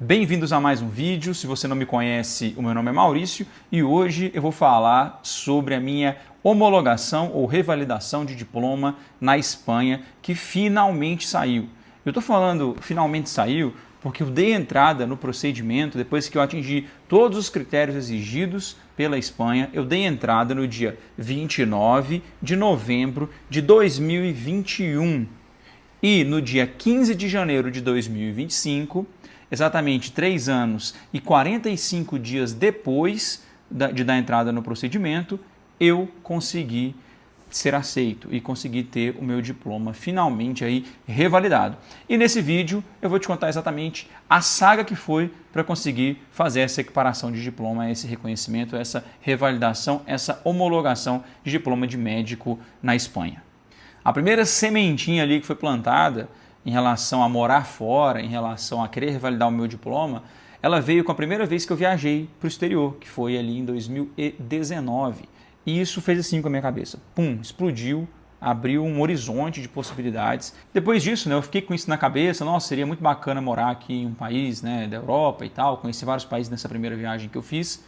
Bem-vindos a mais um vídeo. Se você não me conhece, o meu nome é Maurício e hoje eu vou falar sobre a minha homologação ou revalidação de diploma na Espanha, que finalmente saiu. Eu estou falando finalmente saiu porque eu dei entrada no procedimento depois que eu atingi todos os critérios exigidos pela Espanha. Eu dei entrada no dia 29 de novembro de 2021 e no dia 15 de janeiro de 2025, exatamente 3 anos e 45 dias depois de dar entrada no procedimento, eu consegui ser aceito e consegui ter o meu diploma finalmente aí revalidado. E nesse vídeo eu vou te contar exatamente a saga que foi para conseguir fazer essa equiparação de diploma, esse reconhecimento, essa revalidação, essa homologação de diploma de médico na Espanha. A primeira sementinha ali que foi plantada em relação a morar fora, em relação a querer revalidar o meu diploma, ela veio com a primeira vez que eu viajei para o exterior, que foi ali em 2019. E isso fez assim com a minha cabeça. Pum, explodiu, abriu um horizonte de possibilidades. Depois disso, eu fiquei com isso na cabeça, nossa, seria muito bacana morar aqui em um país da Europa e tal, conheci vários países nessa primeira viagem que eu fiz.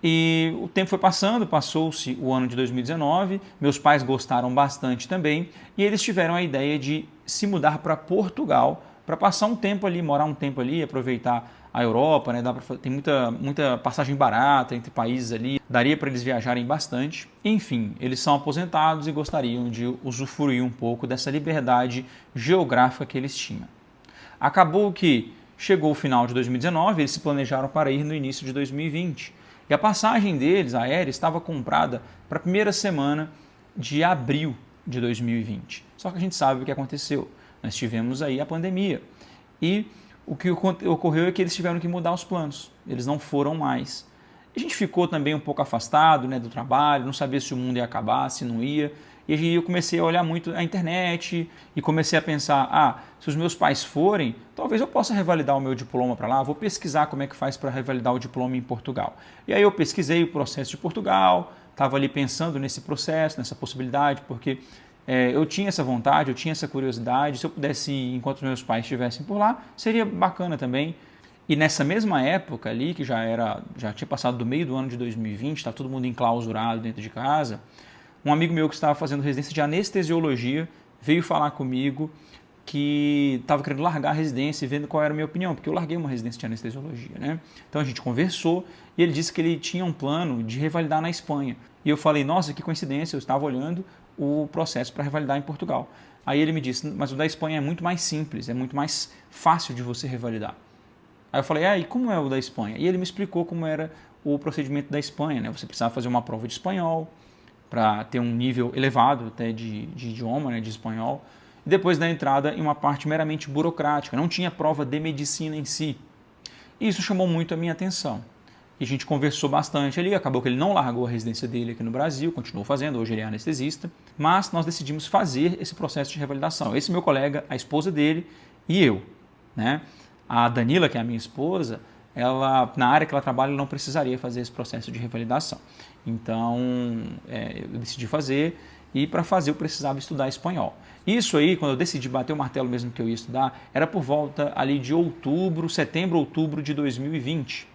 E o tempo foi passando, passou-se o ano de 2019, meus pais gostaram bastante também, e eles tiveram a ideia de se mudar para Portugal, para passar um tempo ali, morar um tempo ali, aproveitar a Europa, tem muita passagem barata entre países ali, daria para eles viajarem bastante. Enfim, eles são aposentados e gostariam de usufruir um pouco dessa liberdade geográfica que eles tinham. Acabou que chegou o final de 2019, eles se planejaram para ir no início de 2020. E a passagem deles, aérea, estava comprada para a primeira semana de abril de 2020. Só que a gente sabe o que aconteceu. Nós tivemos aí a pandemia. E o que ocorreu é que eles tiveram que mudar os planos. Eles não foram mais. A gente ficou também um pouco afastado do trabalho, não sabia se o mundo ia acabar, se não ia. E aí eu comecei a olhar muito a internet e comecei a pensar, se os meus pais forem, talvez eu possa revalidar o meu diploma para lá, vou pesquisar como é que faz para revalidar o diploma em Portugal. E aí eu pesquisei o processo de Portugal, estava ali pensando nesse processo, nessa possibilidade, porque eu tinha essa vontade, eu tinha essa curiosidade, se eu pudesse ir enquanto os meus pais estivessem por lá, seria bacana também. E nessa mesma época ali, que já tinha passado do meio do ano de 2020, está todo mundo enclausurado dentro de casa, um amigo meu que estava fazendo residência de anestesiologia veio falar comigo que estava querendo largar a residência e vendo qual era a minha opinião, porque eu larguei uma residência de anestesiologia, Então a gente conversou e ele disse que ele tinha um plano de revalidar na Espanha. E eu falei, nossa, que coincidência, eu estava olhando o processo para revalidar em Portugal. Aí ele me disse, mas o da Espanha é muito mais simples, é muito mais fácil de você revalidar. Aí eu falei, e como é o da Espanha? E ele me explicou como era o procedimento da Espanha, Você precisava fazer uma prova de espanhol, para ter um nível elevado até de idioma, de espanhol, e depois da entrada em uma parte meramente burocrática, não tinha prova de medicina em si. E isso chamou muito a minha atenção. E a gente conversou bastante ali, acabou que ele não largou a residência dele aqui no Brasil, continuou fazendo, hoje ele é anestesista, mas nós decidimos fazer esse processo de revalidação. Esse meu colega, a esposa dele e eu, A Danila, que é a minha esposa, ela, na área que ela trabalha, não precisaria fazer esse processo de revalidação. Então, eu decidi fazer e para fazer eu precisava estudar espanhol. Isso aí, quando eu decidi bater o martelo mesmo que eu ia estudar, era por volta ali de setembro, outubro de 2020.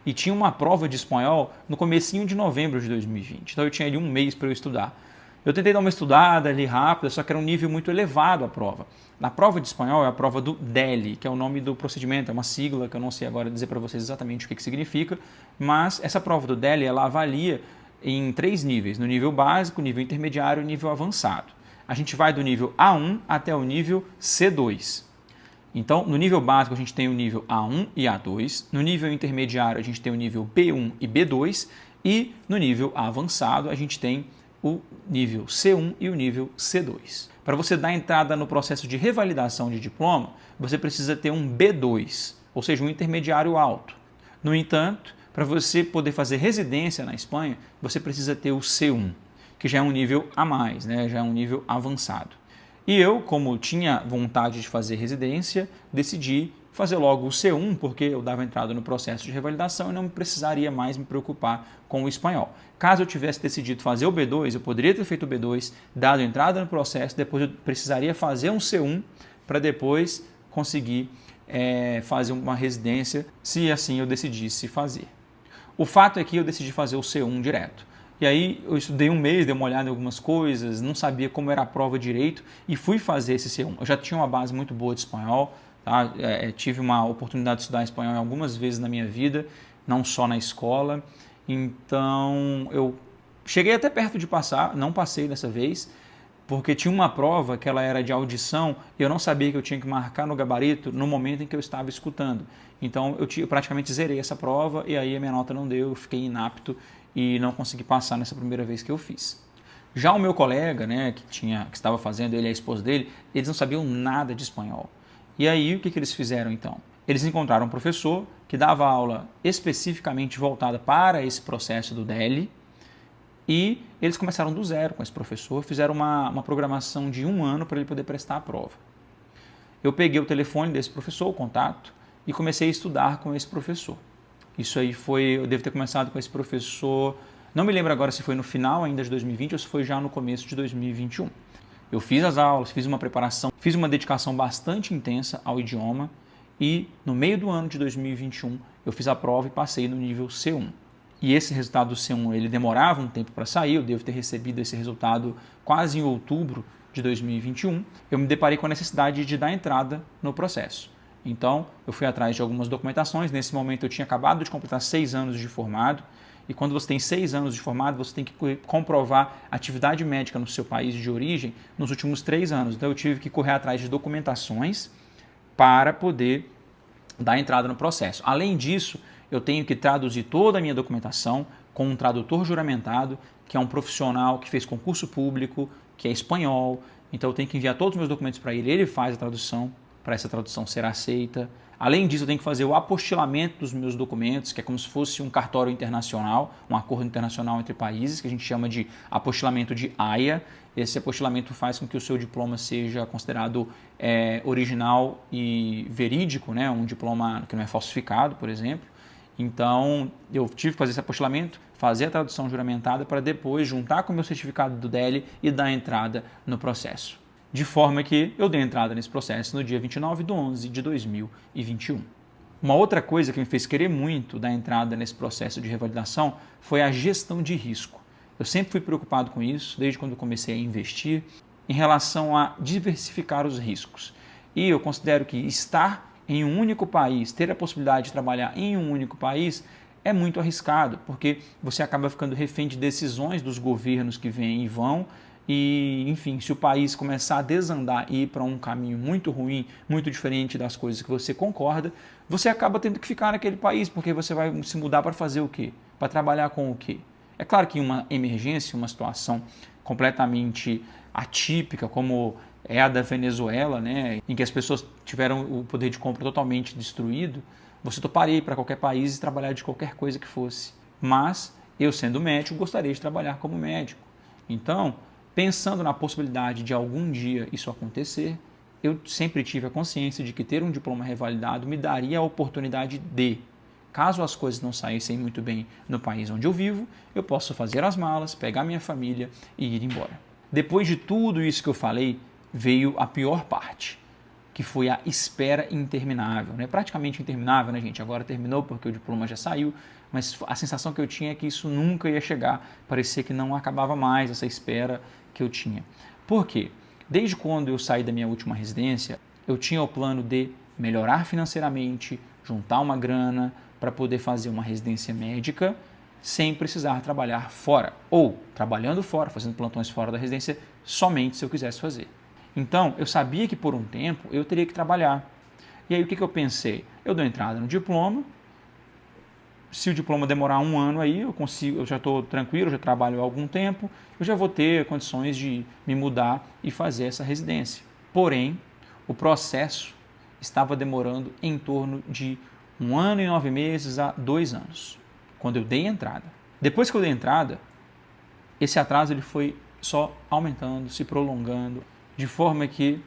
E tinha uma prova de espanhol no comecinho de novembro de 2020. Então eu tinha ali um mês para eu estudar. Eu tentei dar uma estudada ali rápida, só que era um nível muito elevado a prova. Na prova de espanhol é a prova do DELE, que é o nome do procedimento, é uma sigla que eu não sei agora dizer para vocês exatamente o que significa, mas essa prova do DELE ela avalia em 3 níveis, no nível básico, nível intermediário e nível avançado. A gente vai do nível A1 até o nível C2. Então, no nível básico a gente tem o nível A1 e A2, no nível intermediário a gente tem o nível B1 e B2 e no nível avançado a gente tem o nível C1 e o nível C2. Para você dar entrada no processo de revalidação de diploma, você precisa ter um B2, ou seja, um intermediário alto. No entanto, para você poder fazer residência na Espanha, você precisa ter o C1, que já é um nível a mais, já é um nível avançado. E eu, como tinha vontade de fazer residência, decidi fazer logo o C1, porque eu dava entrada no processo de revalidação e não precisaria mais me preocupar com o espanhol. Caso eu tivesse decidido fazer o B2, eu poderia ter feito o B2, dado entrada no processo, depois eu precisaria fazer um C1 para depois conseguir fazer uma residência, se assim eu decidisse fazer. O fato é que eu decidi fazer o C1 direto. E aí eu estudei um mês, dei uma olhada em algumas coisas, não sabia como era a prova direito e fui fazer esse C1. Eu já tinha uma base muito boa de espanhol, tá? Tive uma oportunidade de estudar espanhol algumas vezes na minha vida, não só na escola. Então eu cheguei até perto de passar, não passei dessa vez, porque tinha uma prova que ela era de audição e eu não sabia que eu tinha que marcar no gabarito no momento em que eu estava escutando. Então eu praticamente zerei essa prova e aí a minha nota não deu, eu fiquei inapto e não consegui passar nessa primeira vez que eu fiz. Já o meu colega, né, que estava fazendo, ele e a esposa dele, eles não sabiam nada de espanhol. E aí o que eles fizeram então? Eles encontraram um professor que dava aula especificamente voltada para esse processo do DELE e eles começaram do zero com esse professor, fizeram uma programação de 1 ano para ele poder prestar a prova. Eu peguei o telefone desse professor, o contato, e comecei a estudar com esse professor. Isso aí eu devo ter começado com esse professor, não me lembro agora se foi no final ainda de 2020 ou se foi já no começo de 2021. Eu fiz as aulas, fiz uma preparação, fiz uma dedicação bastante intensa ao idioma e no meio do ano de 2021 eu fiz a prova e passei no nível C1. E esse resultado do C1 ele demorava um tempo para sair, eu devo ter recebido esse resultado quase em outubro de 2021. Eu me deparei com a necessidade de dar entrada no processo. Então, eu fui atrás de algumas documentações. Nesse momento, eu tinha acabado de completar 6 anos de formado. E quando você tem 6 anos de formado, você tem que comprovar atividade médica no seu país de origem nos últimos 3 anos. Então, eu tive que correr atrás de documentações para poder dar entrada no processo. Além disso, eu tenho que traduzir toda a minha documentação com um tradutor juramentado, que é um profissional que fez concurso público, que é espanhol. Então, eu tenho que enviar todos os meus documentos para ele. Ele faz a tradução, para essa tradução ser aceita. Além disso, eu tenho que fazer o apostilamento dos meus documentos, que é como se fosse um cartório internacional, um acordo internacional entre países, que a gente chama de apostilamento de Haia. Esse apostilamento faz com que o seu diploma seja considerado original e verídico, né? Um diploma que não é falsificado, por exemplo. Então, eu tive que fazer esse apostilamento, fazer a tradução juramentada para depois juntar com o meu certificado do DELE e dar entrada no processo. De forma que eu dei entrada nesse processo no dia 29/11 de 2021. Uma outra coisa que me fez querer muito dar entrada nesse processo de revalidação foi a gestão de risco. Eu sempre fui preocupado com isso, desde quando comecei a investir, em relação a diversificar os riscos. E eu considero que estar em um único país, ter a possibilidade de trabalhar em um único país, é muito arriscado, porque você acaba ficando refém de decisões dos governos que vêm e vão. E, enfim, se o país começar a desandar e ir para um caminho muito ruim, muito diferente das coisas que você concorda, você acaba tendo que ficar naquele país, porque você vai se mudar para fazer o quê? Para trabalhar com o quê? É claro que em uma emergência, uma situação completamente atípica, como é a da Venezuela, né, em que as pessoas tiveram o poder de compra totalmente destruído, você toparia ir para qualquer país e trabalhar de qualquer coisa que fosse. Mas, eu sendo médico, gostaria de trabalhar como médico. Então, pensando na possibilidade de algum dia isso acontecer, eu sempre tive a consciência de que ter um diploma revalidado me daria a oportunidade de, caso as coisas não saíssem muito bem no país onde eu vivo, eu posso fazer as malas, pegar minha família e ir embora. Depois de tudo isso que eu falei, veio a pior parte, que foi a espera interminável, né? Praticamente interminável, né, gente? Agora terminou porque o diploma já saiu, mas a sensação que eu tinha é que isso nunca ia chegar, parecia que não acabava mais essa espera que eu tinha. Por quê? Desde quando eu saí da minha última residência, eu tinha o plano de melhorar financeiramente, juntar uma grana para poder fazer uma residência médica sem precisar trabalhar fora, ou trabalhando fora, fazendo plantões fora da residência, somente se eu quisesse fazer. Então, eu sabia que por um tempo eu teria que trabalhar. E aí o que eu pensei? Eu dou entrada no diploma, se o diploma demorar 1 ano aí, eu já estou tranquilo, já trabalho há algum tempo, eu já vou ter condições de me mudar e fazer essa residência. Porém, o processo estava demorando em torno de 1 ano e 9 meses a 2 anos, quando eu dei entrada. Depois que eu dei entrada, esse atraso ele foi só aumentando, se prolongando, de forma que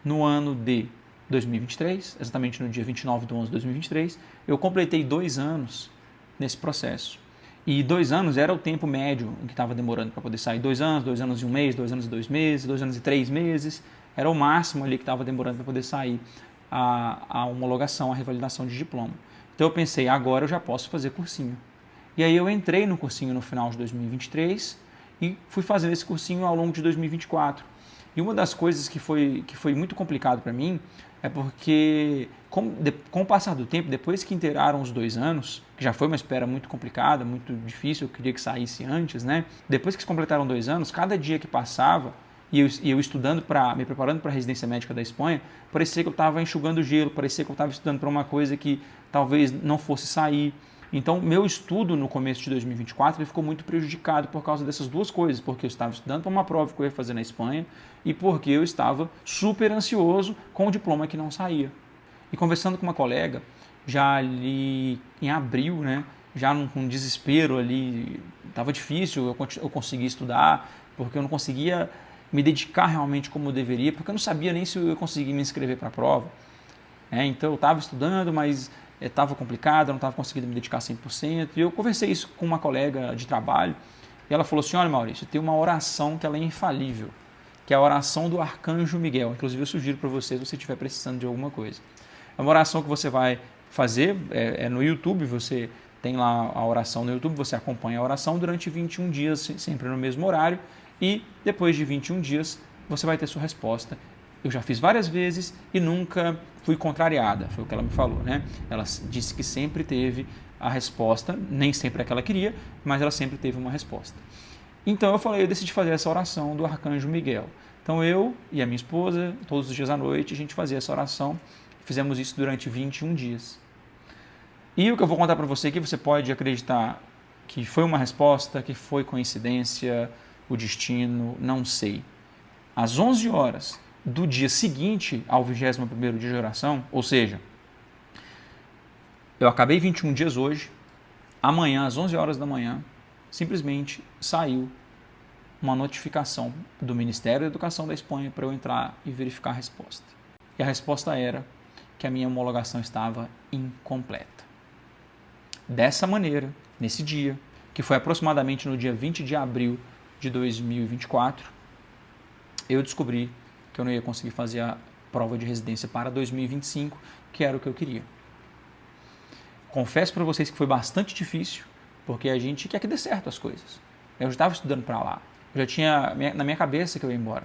no ano de 2023, exatamente no dia 29/11 de 2023, eu completei 2 anos nesse processo. E 2 anos era o tempo médio em que estava demorando para poder sair. 2 anos, 2 anos e 1 mês, 2 anos e 2 meses, 2 anos e 3 meses, era o máximo ali que estava demorando para poder sair a homologação, a revalidação de diploma. Então eu pensei, agora eu já posso fazer cursinho. E aí eu entrei no cursinho no final de 2023 e fui fazendo esse cursinho ao longo de 2024. E uma das coisas que foi muito complicado para mim é porque, com o passar do tempo, depois que inteiraram os 2 anos, que já foi uma espera muito complicada, muito difícil, eu queria que saísse antes, né? Depois que se completaram 2 anos, cada dia que passava, e eu estudando, me preparando para a residência médica da Espanha, parecia que eu estava enxugando gelo, parecia que eu estava estudando para uma coisa que talvez não fosse sair. Então, meu estudo no começo de 2024 ele ficou muito prejudicado por causa dessas duas coisas, porque eu estava estudando para uma prova que eu ia fazer na Espanha e porque eu estava super ansioso com o diploma que não saía. E conversando com uma colega, já ali em abril, né, já com desespero ali, estava difícil eu conseguir estudar, porque eu não conseguia me dedicar realmente como eu deveria, porque eu não sabia nem se eu ia conseguir me inscrever para a prova. Então eu estava estudando, mas estava complicado, eu não estava conseguindo me dedicar 100%. E eu conversei isso com uma colega de trabalho e ela falou assim, olha Maurício, tem uma oração que ela é infalível, que é a oração do Arcanjo Miguel. Inclusive eu sugiro para você se você estiver precisando de alguma coisa. É uma oração que você vai fazer no YouTube, você tem lá a oração no YouTube, você acompanha a oração durante 21 dias, sempre no mesmo horário, e depois de 21 dias você vai ter sua resposta. Eu já fiz várias vezes e nunca fui contrariada, foi o que ela me falou, né? Ela disse que sempre teve a resposta, nem sempre é que ela queria, mas ela sempre teve uma resposta. Então eu decidi fazer essa oração do Arcanjo Miguel. Então eu e a minha esposa, todos os dias à noite, a gente fazia essa oração, fizemos isso durante 21 dias. E o que eu vou contar para você aqui, você pode acreditar que foi uma resposta, que foi coincidência, o destino, não sei. Às 11 horas do dia seguinte ao 21º dia de oração, ou seja, eu acabei 21 dias hoje, amanhã às 11 horas da manhã, simplesmente saiu uma notificação do Ministério da Educação da Espanha para eu entrar e verificar a resposta. E a resposta era que a minha homologação estava incompleta. Dessa maneira, nesse dia, que foi aproximadamente no dia 20 de abril de 2024, eu descobri que eu não ia conseguir fazer a prova de residência para 2025, que era o que eu queria. Confesso para vocês que foi bastante difícil, porque a gente quer que dê certo as coisas. Eu já estava estudando para lá, eu já tinha na minha cabeça que eu ia embora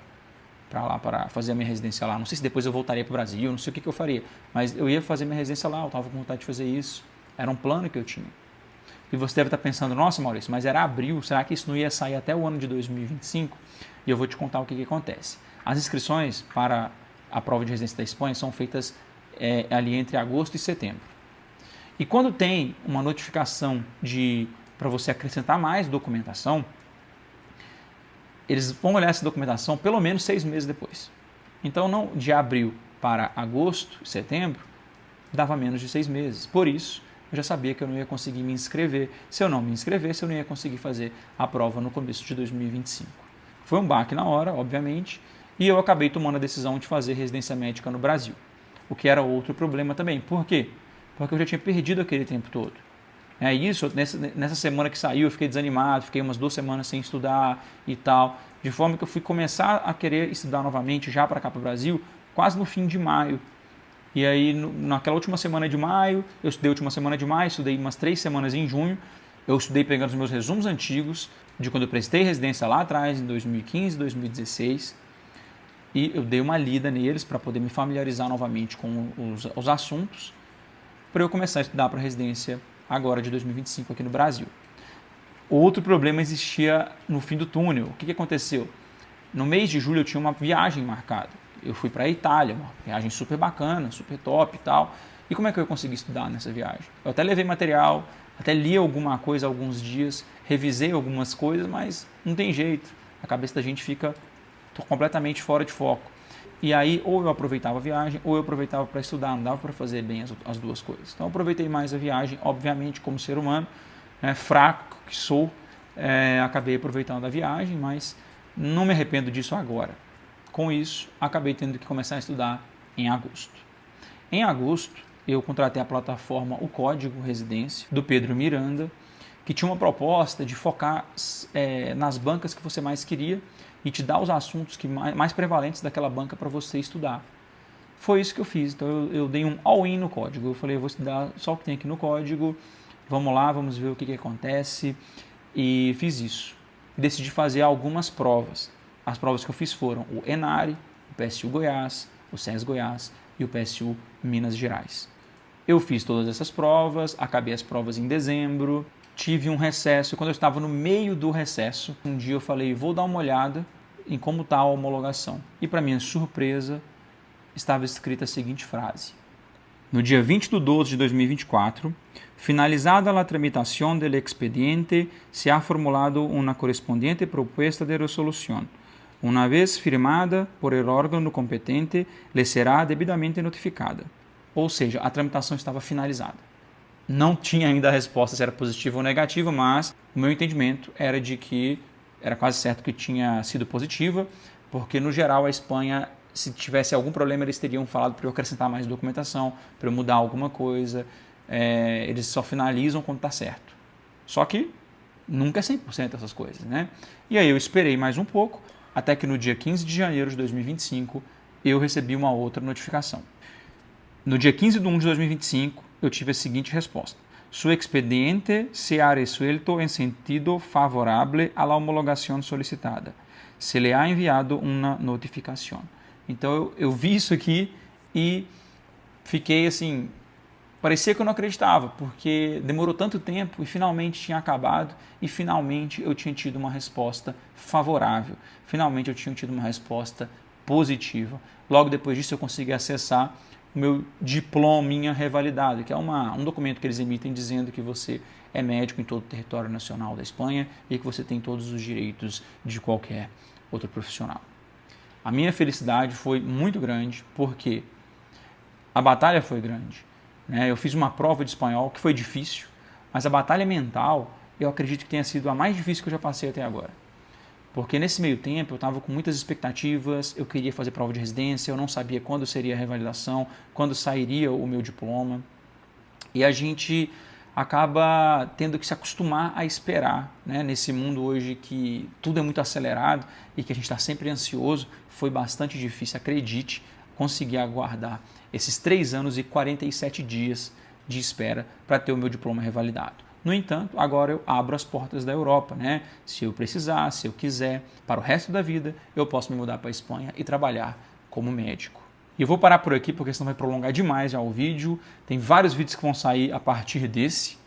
para lá, para fazer a minha residência lá. Não sei se depois eu voltaria para o Brasil, não sei o que eu faria, mas eu ia fazer minha residência lá, eu estava com vontade de fazer isso. Era um plano que eu tinha. E você deve estar pensando, nossa Maurício, mas era abril, será que isso não ia sair até o ano de 2025? E eu vou te contar o que acontece. As inscrições para a prova de residência da Espanha são feitas ali entre agosto e setembro. E quando tem uma notificação para você acrescentar mais documentação, eles vão olhar essa documentação pelo menos 6 meses depois. Então, não de abril para agosto, setembro, dava menos de 6 meses. Por isso, eu já sabia que eu não ia conseguir me inscrever. Se eu não me inscrevesse, eu não ia conseguir fazer a prova no começo de 2025. Foi um baque na hora, obviamente, e eu acabei tomando a decisão de fazer residência médica no Brasil, o que era outro problema também. Por quê? Porque eu já tinha perdido aquele tempo todo. Nessa semana que saiu, eu fiquei desanimado, fiquei umas 2 semanas sem estudar e tal, de forma que eu fui começar a querer estudar novamente já para cá para o Brasil, quase no fim de maio. E aí, naquela última semana de maio, eu estudei a última semana de maio, estudei umas 3 semanas em junho, eu estudei pegando os meus resumos antigos, de quando eu prestei residência lá atrás, em 2015, 2016, e eu dei uma lida neles para poder me familiarizar novamente com os assuntos, para eu começar a estudar para residência agora de 2025 aqui no Brasil. Outro problema existia no fim do túnel. O que aconteceu? No mês de julho eu tinha uma viagem marcada. Eu fui para a Itália, uma viagem super bacana, super top e tal. E como é que eu consegui estudar nessa viagem? Eu até levei material, até li alguma coisa alguns dias, revisei algumas coisas, mas não tem jeito. A cabeça da gente fica completamente fora de foco. E aí, ou eu aproveitava a viagem, ou eu aproveitava para estudar, não dava para fazer bem as duas coisas. Então, eu aproveitei mais a viagem, obviamente, como ser humano, fraco que sou, acabei aproveitando a viagem, mas não me arrependo disso agora. Com isso, acabei tendo que começar a estudar em agosto. Em agosto, eu contratei a plataforma O Código Residência, do Pedro Miranda, que tinha uma proposta de focar nas bancas que você mais queria e te dar os assuntos mais prevalentes daquela banca para você estudar. Foi isso que eu fiz. Então eu dei um all-in no código. Eu falei, eu vou estudar só o que tem aqui no código, vamos lá, vamos ver o que acontece. E fiz isso. Decidi fazer algumas provas. As provas que eu fiz foram o ENARE, o PSU Goiás, o SES Goiás e o PSU Minas Gerais. Eu fiz todas essas provas, acabei as provas em dezembro, tive um recesso. Quando eu estava no meio do recesso, um dia eu falei, vou dar uma olhada em como está a homologação. E para minha surpresa, estava escrita a seguinte frase: no dia 20 de 12 de 2024, finalizada a tramitação do expediente, se ha formulado uma correspondiente proposta de resolução. Uma vez firmada por el órgão competente, lhe será devidamente notificada. Ou seja, a tramitação estava finalizada. Não tinha ainda a resposta se era positiva ou negativa, mas o meu entendimento era de que era quase certo que tinha sido positiva, porque no geral a Espanha, se tivesse algum problema, eles teriam falado para eu acrescentar mais documentação, para eu mudar alguma coisa. Eles só finalizam quando está certo. Só que nunca é 100% essas coisas, né? E aí eu esperei mais um pouco, até que no dia 15 de janeiro de 2025 eu recebi uma outra notificação. No dia 15 de 1 de 2025 eu tive a seguinte resposta: su expediente se ha resuelto em sentido favorável à homologação solicitada. Se lhe ha enviado uma notificação. Então eu vi isso aqui e fiquei assim, parecia que eu não acreditava, porque demorou tanto tempo e finalmente tinha acabado e finalmente eu tinha tido uma resposta favorável. Finalmente eu tinha tido uma resposta positiva. Logo depois disso eu consegui acessar o meu diplominha revalidado, que é um documento que eles emitem dizendo que você é médico em todo o território nacional da Espanha e que você tem todos os direitos de qualquer outro profissional. A minha felicidade foi muito grande porque a batalha foi grande. Eu fiz uma prova de espanhol que foi difícil, mas a batalha mental eu acredito que tenha sido a mais difícil que eu já passei até agora. Porque nesse meio tempo eu estava com muitas expectativas, eu queria fazer prova de residência, eu não sabia quando seria a revalidação, quando sairia o meu diploma. E a gente acaba tendo que se acostumar a esperar, né? Nesse mundo hoje que tudo é muito acelerado e que a gente está sempre ansioso. Foi bastante difícil, acredite, conseguir aguardar esses 3 anos e 47 dias de espera para ter o meu diploma revalidado. No entanto, agora eu abro as portas da Europa, né? Se eu precisar, se eu quiser, para o resto da vida, eu posso me mudar para a Espanha e trabalhar como médico. E eu vou parar por aqui porque senão vai prolongar demais já o vídeo. Tem vários vídeos que vão sair a partir desse.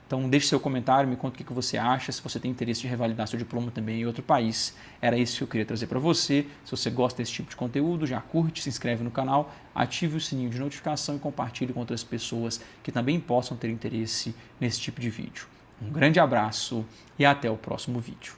Então deixe seu comentário, me conta o que você acha, se você tem interesse de revalidar seu diploma também em outro país. Era isso que eu queria trazer para você. Se você gosta desse tipo de conteúdo, já curte, se inscreve no canal, ative o sininho de notificação e compartilhe com outras pessoas que também possam ter interesse nesse tipo de vídeo. Um grande abraço e até o próximo vídeo.